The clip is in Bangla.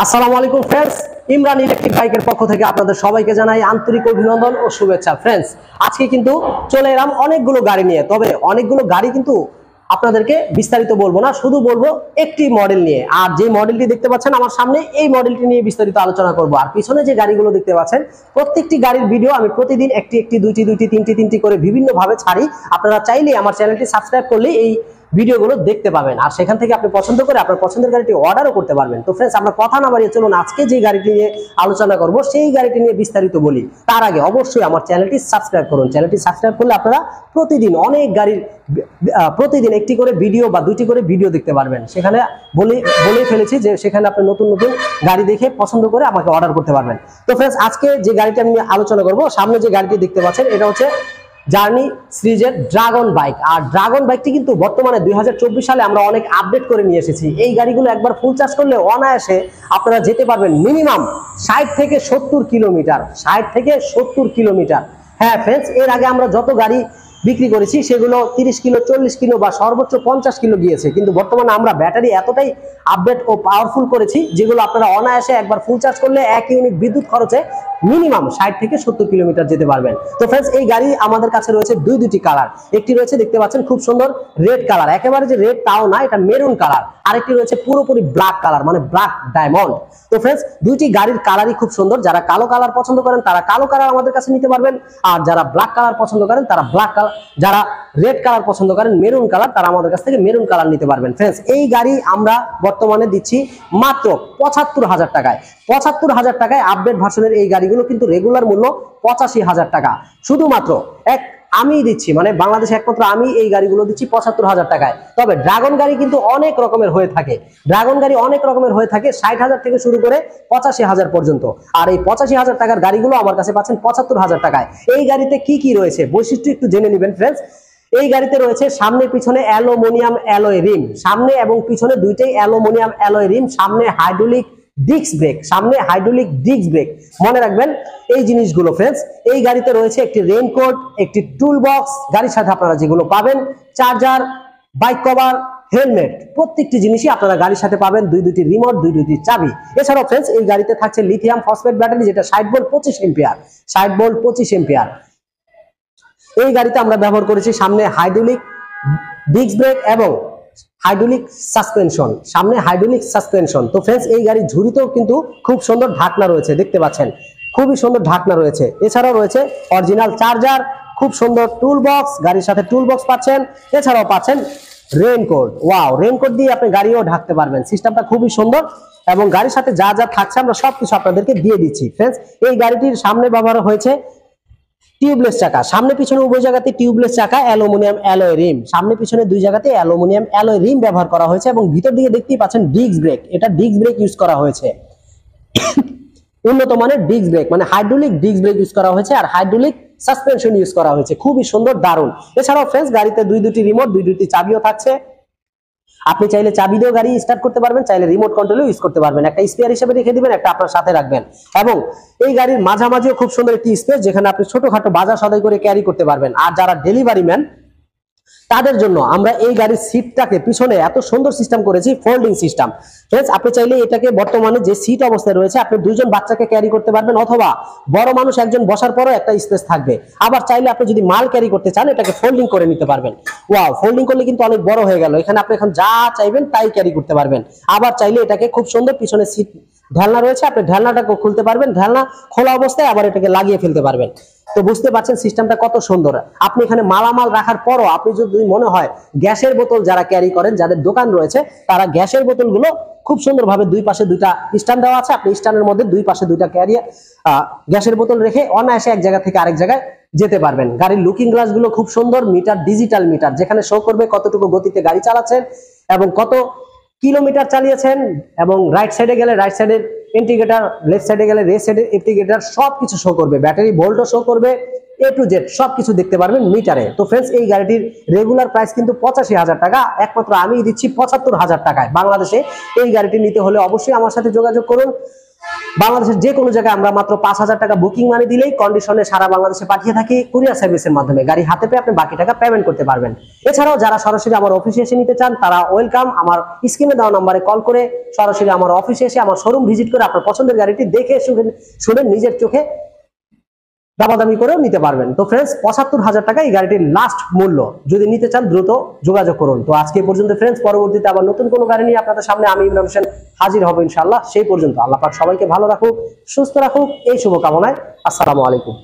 আসসালামু আলাইকুম फ्रेंड्स, ইমরান ইলেকট্রিক বাইকের পক্ষ থেকে আপনাদের সবাইকে জানাই আন্তরিক অভিনন্দন ও শুভেচ্ছা। फ्रेंड्स, আজকে কিন্তু চলে এলাম অনেকগুলো গাড়ি নিয়ে। তবে অনেকগুলো গাড়ি কিন্তু আপনাদেরকে বিস্তারিত বলবো না, শুধু বলবো একটি মডেল নিয়ে। আর যে মডেলটি দেখতে পাচ্ছেন আমার সামনে, এই মডেলটি নিয়ে বিস্তারিত আলোচনা করব। আর পিছনে যে গাড়িগুলো দেখতে পাচ্ছেন, প্রত্যেকটি গাড়ির ভিডিও আমি প্রতিদিন একটি দুইটি তিনটি করে বিভিন্ন ভাবে ছাড়ি। আপনারা চাইলে আমার চ্যানেলটি সাবস্ক্রাইব করলে এই ভিডিওগুলো দেখতে পাবেন, আর সেখান থেকে আপনি পছন্দ করে আপনার পছন্দের গাড়িটি অর্ডারও করতে পারবেন। তো फ्रेंड्स, আমরা কথা না বাড়িয়ে চলুন আজকে যে গাড়িটি নিয়ে আলোচনা করব সেই গাড়িটি নিয়ে বিস্তারিত বলি। তার আগে অবশ্যই আমার চ্যানেলটি সাবস্ক্রাইব করুন। চ্যানেলটি সাবস্ক্রাইব করলে আপনারা প্রতিদিন অনেক গাড়ির প্রতিদিন একটি করে ভিডিও বা দুইটি করে ভিডিও দেখতে পারবেন। সেখানে বলেই ফেলেছি যে সেখানে আপনি নতুন নতুন গাড়ি দেখে পছন্দ করে আমাকে অর্ডার করতে পারবেন। তো फ्रेंड्स, আজকে যে গাড়িটা নিয়ে আলোচনা করব, সামনে যে গাড়িটি দেখতে পাচ্ছেন এটা হচ্ছে জার্নি সিরিজের ড্রাগন বাইক। আর ড্রাগন বাইকটি কিন্তু বর্তমানে 2024 সালে আমরা অনেক আপডেট করে নিয়ে এসেছি। এই গাড়িগুলো একবার ফুল চার্জ করলে অনায়াসে আপনারা যেতে পারবেন মিনিমাম 60 থেকে 70 কিলোমিটার। 60 থেকে 70 কিলোমিটার। হ্যাঁ फ्रेंड्स, এর আগে আমরা যত গাড়ি বিক্রি করেছি সেগুলো 30 কিলো, 40 কিলো বা সর্বোচ্চ 50 কিলো গিয়েছে। কিন্তু বর্তমানে আমরা ব্যাটারি এতটাই আপডেট ও পাওয়ারফুল করেছি যেগুলো আপনারা অনায়াসে একবার ফুল চার্জ করলে 1 ইউনিট বিদ্যুৎ খরচে মিনিমাম 60 থেকে 70 কিলোমিটার যেতে পারবেন। তো फ्रेंड्स, এই গাড়ি আমাদের কাছে রয়েছে দুইটি কালার। একটি রয়েছে দেখতে পাচ্ছেন খুব সুন্দর রেড কালার, একেবারে যে রেড তাও না, এটা মেরুন কালার। আরেকটি রয়েছে পুরোপুরি ব্ল্যাক কালার, মানে ব্ল্যাক ডায়মন্ড। তো फ्रेंड्स, দুইটি গাড়ির কালারই খুব সুন্দর। যারা কালো কালার পছন্দ করেন তারা কালো কালার আমাদের কাছে নিতে পারবেন, আর যারা ব্ল্যাক কালার পছন্দ করেন তারা ব্ল্যাক কালার, যারা রেড কালার পছন্দ করেন মেরুন কালার, তারা আমাদের কাছ থেকে মেরুন কালার নিতে পারবেন। फ्रेंड्स, এই গাড়ি আমরা বর্তমানে দিচ্ছি মাত্র 75,000 টাকায়। 75,000 টাকায় আপডেট ভার্সনের এই গাড়িগুলো কিন্তু রেগুলার মূল্য 85,000 টাকা। শুধুমাত্র আমি দিচ্ছি, মানে বাংলাদেশে একমাত্র আমি এই গাড়িগুলো দিচ্ছি 75,000 টাকায়। তবে ড্রাগন গাড়ি কিন্তু অনেক রকমের হয়ে থাকে। ড্রাগন গাড়ি অনেক রকমের হয়ে থাকে, 60,000 থেকে শুরু করে 85,000 পর্যন্ত। আর এই 85,000 টাকার গাড়িগুলো আমার কাছে পাচ্ছেন 75,000 টাকায়। এই গাড়িতে কি কি রয়েছে বৈশিষ্ট্য একটু জেনে নেবেন फ्रेंड्स। এই গাড়িতে রয়েছে সামনে পিছনে অ্যালুমিনিয়াম অ্যালয় রিম, সামনে এবং পিছনে দুইটাই অ্যালুমিনিয়াম অ্যালয় রিম। সামনে হাইড্রোলিক ডিস্ক ব্রেক, সামনে হাইড্রোলিক ডিস্ক ব্রেক, মনে রাখবেন এই জিনিসগুলো। फ्रेंड्स, এই গাড়িতে রয়েছে একটি রেইনকোট, একটি টুল বক্স, গাড়ির সাথে আপনারা যেগুলো পাবেন চার্জার, বাইক কভার, হেলমেট, প্রত্যেকটি জিনিসই আপনারা গাড়ির সাথে পাবেন। দুইটি রিমোট, দুইটি চাবি। এছাড়াও फ्रेंड्स, এই গাড়িতে থাকছে লিথিয়াম ফসফেট ব্যাটারি, যেটা 60 ভোল্ট 25 এম্পিয়ার। 60 volt 25 ampere. এই গাড়িতে আমরা ব্যবহার করেছি সামনে হাইড্রোলিক ডিস্ক ব্রেক এবং হাইড্রোলিক সাসপেনশন, সামনে হাইড্রোলিক সাসপেনশন। তো फ्रेंड्स, এই গাড়ির ঝুড়িতেও কিন্তু খুব সুন্দর ঢাকনা রয়েছে, দেখতে পাচ্ছেন খুবই সুন্দর ঢাকনা রয়েছে। এছাড়াও রয়েছে অরিজিনাল চার্জার, খুব সুন্দর টুল বক্স, গাড়ির সাথে টুল বক্স পাচ্ছেন। এছাড়াও পাচ্ছেন রেইনকোট। ওয়াও, রেইনকোট দিয়ে আপনি গাড়িও ঢাকতে পারবেন। সিস্টেমটা খুবই সুন্দর এবং গাড়ির সাথে যা যা থাকছে আমরা সবকিছু আপনাদেরকে দিয়ে দিচ্ছি। फ्रेंड्स, এই গাড়িটির সামনে ব্যবহার হয়েছে টিউবলেস চাকা, সামনে পিছনে উভয় জায়গাতে টিউবলেস চাকা, অ্যালুমিনিয়াম অ্যালয় রিম, সামনে পিছনে দুই জায়গাতে অ্যালুমিনিয়াম অ্যালয় রিম ব্যবহার করা হয়েছে। এবং ভিতর দিকে দেখতেই পাচ্ছেন ডিস্ক ব্রেক, এটা ডিস্ক ব্রেক ইউজ করা হয়েছে, উন্নত মানের ডিস্ক ব্রেক, মানে হাইড্রোলিক ডিস্ক ব্রেক ইউজ করা হয়েছে আর হাইড্রোলিক সাসপেনশন ইউজ করা হয়েছে। খুবই সুন্দর, দারুণ। এছাড়াও फ्रेंड्स, গাড়িতে দুটি রিমোট, দুটি চাবিও থাকছে। আপনি চাইলে চাবি দিয়েও গাড়ি স্টার্ট করতে পারবেন, চাইলে রিমোট কন্ট্রোলও ইউজ করতে পারবেন। একটা স্পেয়ার হিসেবে রেখে দিবেন, একটা আপনার সাথে রাখবেন। এবং এই গাড়ির মাঝামাঝিও খুব সুন্দর একটি স্পেস, যেখানে আপনি ছোটখাটো বাজার সদাই করে ক্যারি করতে পারবেন। আর যারা ডেলিভারি ম্যান তাদের জন্য আমরা এই গাড়ির সিটটাকে পিছনে এত সুন্দর সিস্টেম করেছি, ফোল্ডিং সিস্টেম। फ्रेंड्स, আপনি চাইলে এটাকে বর্তমানে যে সিট অবস্থায় রয়েছে আপনি দুইজন বাচ্চাকে ক্যারি করতে পারবেন, অথবা বড় মানুষ একজন বসার পরও একটা স্পেস থাকবে। আবার চাইলে আপনি যদি মাল ক্যারি করতে চান এটাকে ফোল্ডিং করে নিতে পারবেন। ওয়াও, ফোল্ডিং করলে কিন্তু অনেক বড় হয়ে গেল। এখানে আপনি এখন যা চাইবেন তাই ক্যারি করতে পারবেন। আবার চাইলে এটাকে খুব সুন্দর পিছনে সিট ঢালনা রয়েছে, আপনি ঢালনাটাকে খুলতে পারবেন, ঢালনা খোলা অবস্থায় আবার এটাকে লাগিয়ে ফেলতে পারবেন। তো বুঝতে পারছেন সিস্টেমটা কত সুন্দর। আপনি এখানে মালামাল রাখার পরও আপনি যদি মনে হয় গ্যাসের বোতল যারা ক্যারি করেন, যাদের দোকান রয়েছে, তারা গ্যাসের বোতলগুলো খুব সুন্দরভাবে দুই পাশে দুইটা স্ট্যান্ড দেওয়া আছে, আপনি স্ট্যান্ডের মধ্যে দুই পাশে দুইটা গ্যাসের বোতল রেখে অনায়াসে এক জায়গা থেকে আরেক জায়গায় যেতে পারবেন। গাড়ির লুকিং গ্লাস গুলো খুব সুন্দর, মিটার ডিজিটাল মিটার, যেখানে শো করবে কতটুকু গতিতে গাড়ি চালাচ্ছেন এবং কত কিলোমিটার চালিয়েছেন। এবং রাইট সাইডে গেলে রাইট সাইডের ইন্ডিকেটর, লেফট সাইডে গেলে লেফট সাইডের ইন্ডিকেটর, সবকিছু শো করবে। ব্যাটারি ভোল্টও শো করবে, A to Z সবকিছু দেখতে পারবেন মিটারে। তো फ्रेंड्स, এই গাড়িটির রেগুলার প্রাইস কিন্তু 85,000 টাকা, একমাত্র আমি দিচ্ছি 75,000 টাকায়। বাংলাদেশে এই গাড়িটি নিতে হলে অবশ্যই আমার সাথে যোগাযোগ করুন। বাংলাদেশের যে কোনো জায়গায় আমরা মাত্র 5,000 টাকা বুকিং মানি দিলেই কন্ডিশনে সারা বাংলাদেশে পাঠিয়ে থাকি কুরিয়ার সার্ভিসের মাধ্যমে। গাড়ি হাতে পেয়ে আপনি বাকি টাকা পেমেন্ট করতে পারবেন। এছাড়াও যারা সরাসরি আমার অফিসে এসে নিতে চান তারা ওয়েলকাম, আমার স্ক্রিনে দেওয়া নম্বরে কল করে সরাসরি আমার অফিসে এসে আমার শোরুম ভিজিট করে আপনার পছন্দের গাড়িটি দেখে শুনে নিজের চোখে দামাদামি করেও নিতে পারবেন। তো ফ্রেন্ডস 75,000 টাকা এই গাড়িটির লাস্ট মূল্য। যদি নিতে চান দ্রুত যোগাযোগ করুন। তো আজকে পর্যন্ত ফ্রেন্ডস, পরবর্তীতে আবার নতুন কোনো গাড়ি নিয়ে আপনাদের সামনে আমি ইমরান হোসেন হাজির হব ইনশাআল্লাহ। সেই পর্যন্ত আল্লাহ পাক সবাইকে ভালো রাখুক, সুস্থ রাখুক, এই শুভকামনায় আসসালামু আলাইকুম।